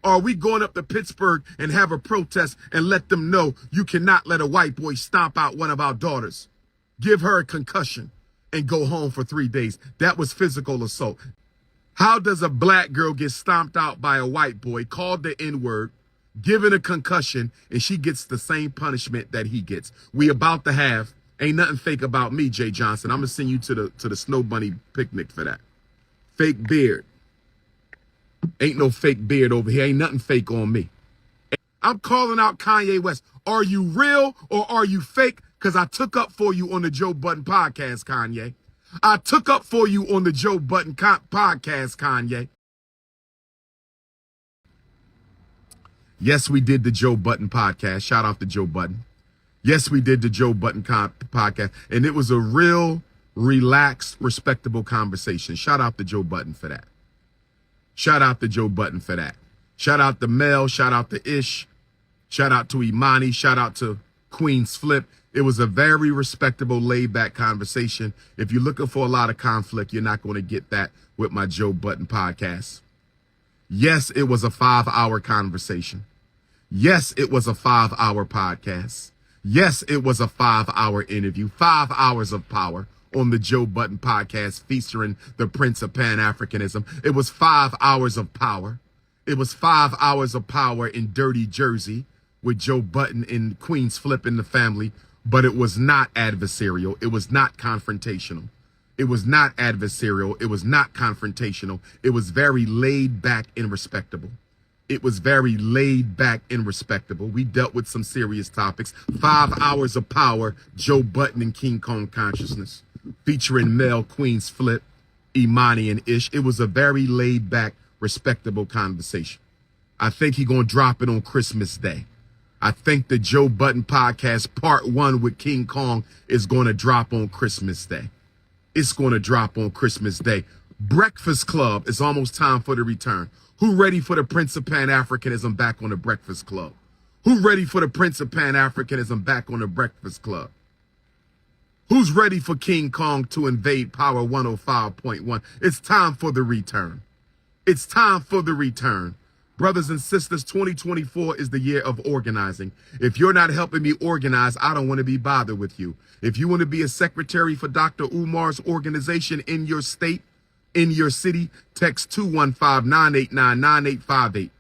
Or are we going up to Pittsburgh and have a protest and let them know you cannot let a white boy stomp out one of our daughters, give her a concussion, and go home for 3 days? That was physical assault. How does a black girl get stomped out by a white boy, called the N-word, given a concussion, and she gets the same punishment that he gets? We about to have, ain't nothing fake about me, Jay Johnson. I'm going to send you to the Snow Bunny picnic for that. Fake beard. Ain't no fake beard over here. Ain't nothing fake on me. I'm calling out Kanye West. Are you real or are you fake? Because I took up for you on the Joe Budden podcast, Kanye. I took up for you on the Joe Budden podcast, Kanye. Yes, we did the Joe Budden podcast. Shout out to Joe Budden. Yes, we did the Joe Budden podcast. And it was a real, relaxed, respectable conversation. Shout out to Joe Budden for that. Shout out to Joe Budden for that. Shout out to Mel. Shout out to Ish. Shout out to Imani. Shout out to Queen's Flip. It was a very respectable, laid-back conversation. If you're looking for a lot of conflict, you're not going to get that with my Joe Budden podcast. Yes, it was a 5-hour conversation. Yes, it was a 5-hour podcast. Yes, it was a 5-hour interview. 5 hours of power on the Joe Budden podcast featuring the Prince of Pan-Africanism. It was 5 hours of power. It was 5 hours of power in Dirty Jersey with Joe Budden and Queen's Flip in the family, but it was not adversarial. It was not confrontational. It was not adversarial. It was not confrontational. It was very laid back and respectable. It was very laid back and respectable. We dealt with some serious topics. 5 hours of power, Joe Budden and King Kong Consciousness, featuring Mel, Queen's Flip, Imani, and Ish. It was a very laid back, respectable conversation. I think he's going to drop it on Christmas Day. I think the Joe Budden podcast part 1 with King Kong is going to drop on Christmas Day. It's going to drop on Christmas Day. Breakfast Club is almost time for the return. Who ready for the Prince of Pan-Africanism back on the Breakfast Club? Who ready for the Prince of Pan-Africanism back on the Breakfast Club? Who's ready for King Kong to invade Power 105.1? It's time for the return. It's time for the return. Brothers and sisters, 2024 is the year of organizing. If you're not helping me organize, I don't want to be bothered with you. If you want to be a secretary for Dr. Umar's organization in your state, in your city, text 215-989-9858.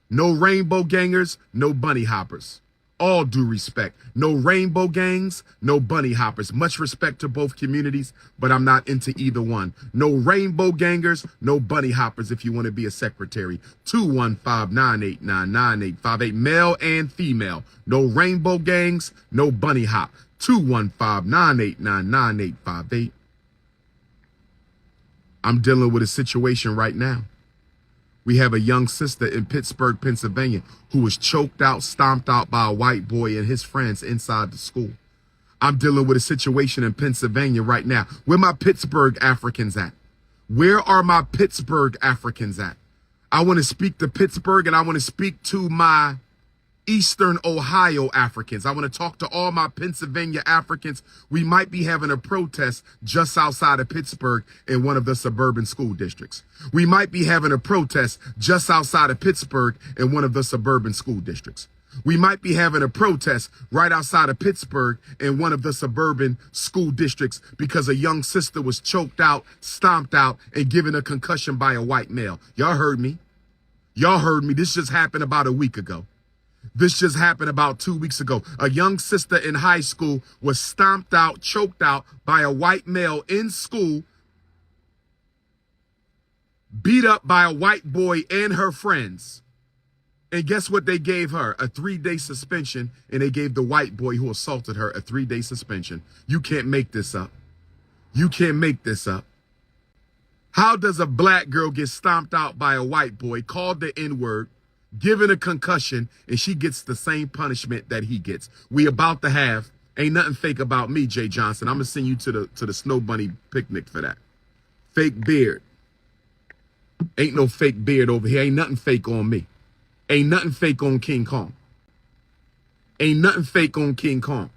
No rainbow gangers, no bunny hoppers. All due respect. No rainbow gangs, no bunny hoppers. Much respect to both communities, but I'm not into either one. No rainbow gangers, no bunny hoppers if you want to be a secretary. 215-989-9858. Male and female. No rainbow gangs, no bunny hop. 215-989-9858. I'm dealing with a situation right now. We have a young sister in Pittsburgh, Pennsylvania, who was choked out, stomped out by a white boy and his friends inside the school. I'm dealing with a situation in Pennsylvania right now. Where my Pittsburgh Africans at? Where are my Pittsburgh Africans at? I want to speak to Pittsburgh, and I want to speak to my Eastern Ohio Africans. I want to talk to all my Pennsylvania Africans. We might be having a protest just outside of Pittsburgh in one of the suburban school districts. We might be having a protest just outside of Pittsburgh in one of the suburban school districts. We might be having a protest right outside of Pittsburgh in one of the suburban school districts because a young sister was choked out, stomped out, and given a concussion by a white male. Y'all heard me. Y'all heard me. This just happened about a week ago. This just happened about 2 weeks ago. A young sister in high school was stomped out, choked out by a white male in school, beat up by a white boy and her friends. And guess what they gave her? A 3-day suspension, and they gave the white boy who assaulted her a 3-day suspension. You can't make this up. You can't make this up. How does a black girl get stomped out by a white boy, called the N-word, given a concussion, and she gets the same punishment that he gets? We about to have, ain't nothing fake about me, Jay Johnson. I'm going to send you to the Snow Bunny picnic for that. Fake beard. Ain't no fake beard over here. Ain't nothing fake on me. Ain't nothing fake on King Kong. Ain't nothing fake on King Kong.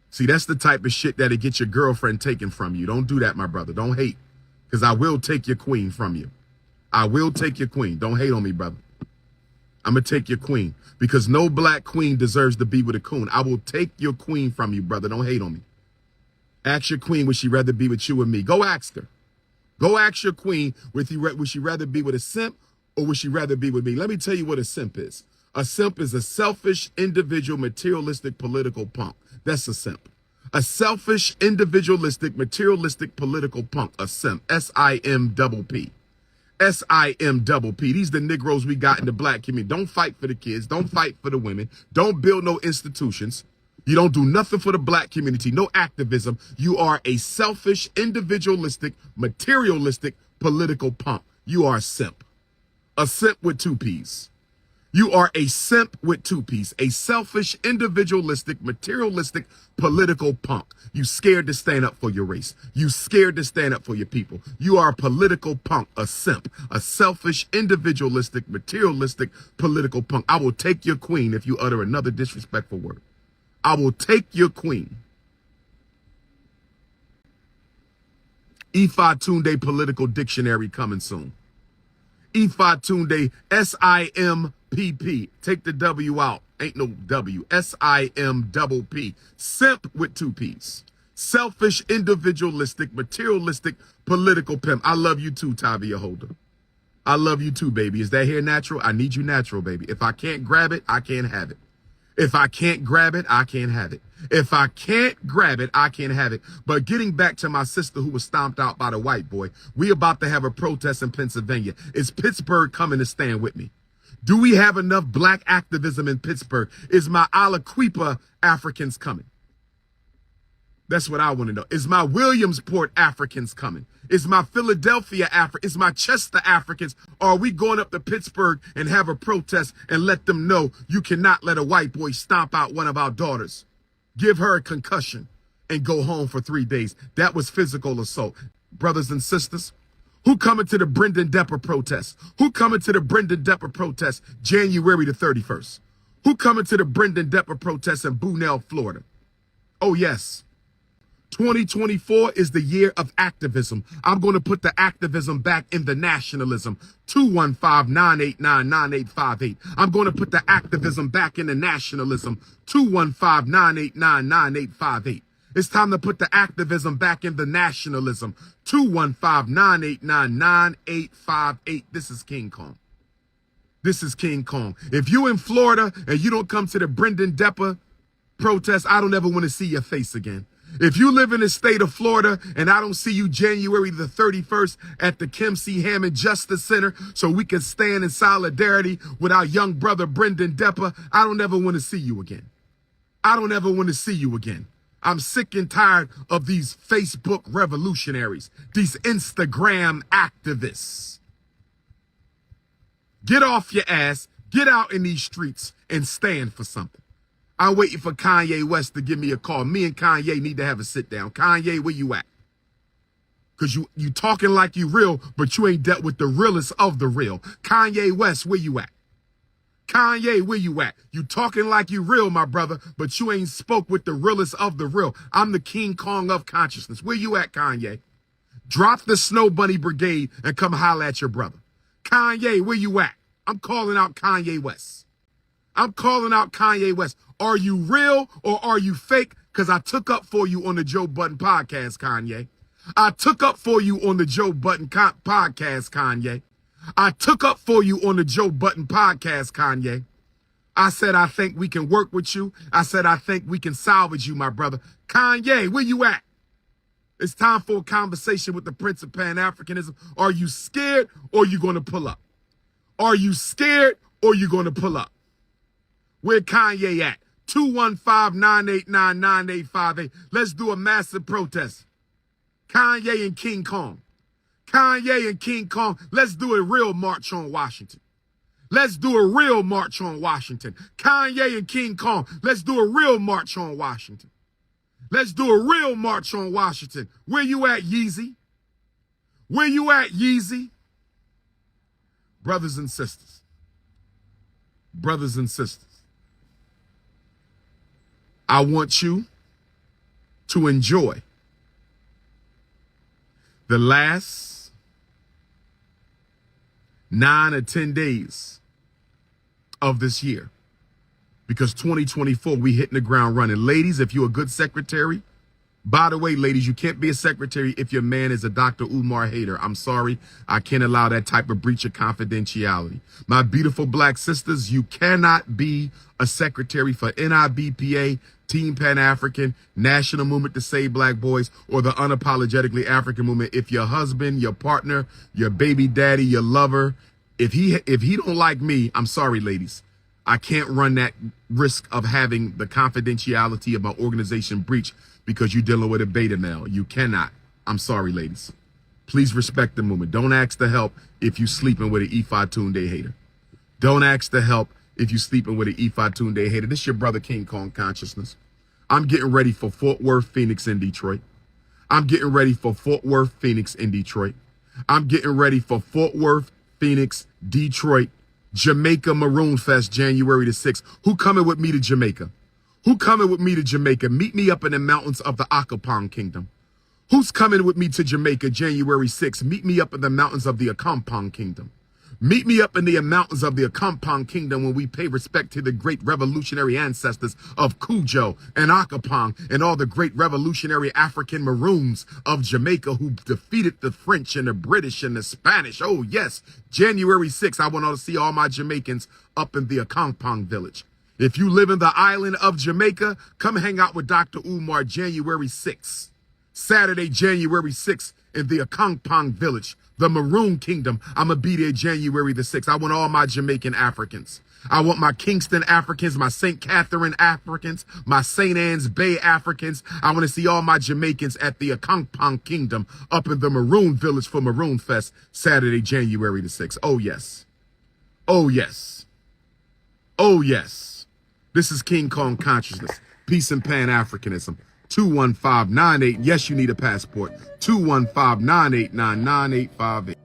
See, that's the type of shit that'll get your girlfriend taken from you. Don't do that, my brother. Don't hate, because I will take your queen from you. I will take your queen. Don't hate on me, brother. I'm going to take your queen because no black queen deserves to be with a coon. I will take your queen from you, brother. Don't hate on me. Ask your queen, would she rather be with you or me? Go ask her. Go ask your queen, would she rather be with a simp or would she rather be with me? Let me tell you what a simp is. A simp is a selfish, individual, materialistic, political punk. That's a simp. A selfish, individualistic, materialistic, political punk. A simp. S-I-M-P-P. S-I-M-P-P. These are the Negroes we got in the black community. Don't fight for the kids. Don't fight for the women. Don't build no institutions. You don't do nothing for the black community. No activism. You are a selfish, individualistic, materialistic, political punk. You are a simp. A simp with two P's. You are a simp with two P's. A selfish, individualistic, materialistic, political punk. You scared to stand up for your race. You scared to stand up for your people. You are a political punk, a simp, a selfish, individualistic, materialistic, political punk. I will take your queen if you utter another disrespectful word. I will take your queen. Ifa Tunde political dictionary coming soon. Ifa Tunde, S-I-M-P-P. Take the W out. Ain't no W. S-I-M-P-P. Simp with two P's. Selfish, individualistic, materialistic, political pimp. I love you too, Tavia Holder. I love you too, baby. Is that hair natural? I need you natural, baby. If I can't grab it, I can't have it. If I can't grab it, I can't have it. If I can't grab it, I can't have it. But getting back to my sister who was stomped out by the white boy, we about to have a protest in Pennsylvania. Is Pittsburgh coming to stand with me? Do we have enough black activism in Pittsburgh? Is my Aliquippa Africans coming? That's what I want to know. Is my Williamsport Africans coming? Is my Philadelphia Is my Chester Africans? Or are we going up to Pittsburgh and have a protest and let them know you cannot let a white boy stomp out one of our daughters, give her a concussion, and go home for 3 days? That was physical assault. Brothers and sisters, who coming to the Brendan Depper protest? Who coming to the Brendan Depper protest January the 31st? Who coming to the Brendan Depper protest in Bunnell, Florida? Oh, yes. 2024 is the year of activism. I'm going to put the activism back in the nationalism. 215-989-9858. I'm going to put the activism back in the nationalism. 215-989-9858. It's time to put the activism back in the nationalism. 215-989-9858. This is King Kong. This is King Kong. If you in Florida and you don't come to the Brendan Depper protest, I don't ever want to see your face again. If you live in the state of Florida and I don't see you January the 31st at the Kim C. Hammond Justice Center so we can stand in solidarity with our young brother Brendan Depper, I don't ever want to see you again. I don't ever want to see you again. I'm sick and tired of these Facebook revolutionaries, these Instagram activists. Get off your ass, get out in these streets and stand for something. I'm waiting for Kanye West to give me a call. Me and Kanye need to have a sit down. Kanye, where you at? Because you talking like you real, but you ain't dealt with the realest of the real. Kanye West, where you at? Kanye, where you at? You talking like you real, my brother, but you ain't spoke with the realest of the real. I'm the King Kong of consciousness. Where you at, Kanye? Drop the Snow Bunny Brigade and come holler at your brother. Kanye, where you at? I'm calling out Kanye West. I'm calling out Kanye West. Are you real or are you fake? Because I took up for you on the Joe Budden podcast, Kanye. I took up for you on the Joe Budden podcast, Kanye. I took up for you on the Joe Budden podcast, Kanye. I said, I think we can work with you. I said, I think we can salvage you, my brother. Kanye, where you at? It's time for a conversation with the Prince of Pan-Africanism. Are you scared or are you going to pull up? Are you scared or are you going to pull up? Where Kanye at? 215-989-9858. Let's do a massive protest. Kanye and King Kong. Kanye and King Kong. Let's do a real march on Washington. Let's do a real march on Washington. Kanye and King Kong. Let's do a real march on Washington. Let's do a real march on Washington. Where you at, Yeezy? Where you at, Yeezy? Brothers and sisters. Brothers and sisters. I want you to enjoy the last 9 or 10 days of this year. Because 2024, we hitting the ground running. Ladies, if you're a good secretary, by the way, ladies, you can't be a secretary if your man is a Dr. Umar hater. I'm sorry. I can't allow that type of breach of confidentiality. My beautiful black sisters, you cannot be a secretary for NIBPA, Team Pan-African, National Movement to Save Black Boys, or the Unapologetically African Movement if your husband, your partner, your baby daddy, your lover, if he don't like me, I'm sorry, ladies. I can't run that risk of having the confidentiality of my organization breached because you're dealing with a beta male. You cannot. I'm sorry, ladies. Please respect the movement. Don't ask the help if you sleeping with an Ifa Tunde hater. Don't ask the help if you sleeping with an Ifa Tunde hater. This is your brother King Kong Consciousness. I'm getting ready for Fort Worth, Phoenix, and Detroit. I'm getting ready for Fort Worth, Phoenix, and Detroit. I'm getting ready for Fort Worth, Phoenix, Detroit, Jamaica Maroon Fest, January the 6th. Who coming with me to Jamaica? Who coming with me to Jamaica? Meet me up in the mountains of the Akapong Kingdom. Who's coming with me to Jamaica, January 6th? Meet me up in the mountains of the Akampong Kingdom. Meet me up in the mountains of the Akampong Kingdom when we pay respect to the great revolutionary ancestors of Cujo and Akapong and all the great revolutionary African Maroons of Jamaica who defeated the French and the British and the Spanish. Oh, yes, January 6th, I want to see all my Jamaicans up in the Akampong village. If you live in the island of Jamaica, come hang out with Dr. Umar January 6th. Saturday, January 6th in the Akampong village. The Maroon Kingdom, I'm going to be there January the 6th. I want all my Jamaican Africans. I want my Kingston Africans, my St. Catherine Africans, my St. Anne's Bay Africans. I want to see all my Jamaicans at the Akampong Kingdom up in the Maroon Village for Maroon Fest, Saturday, January the 6th. Oh, yes. Oh, yes. Oh, yes. This is King Kong Consciousness. Peace and Pan-Africanism. 21598. Yes, you need a passport. 215-989-9858.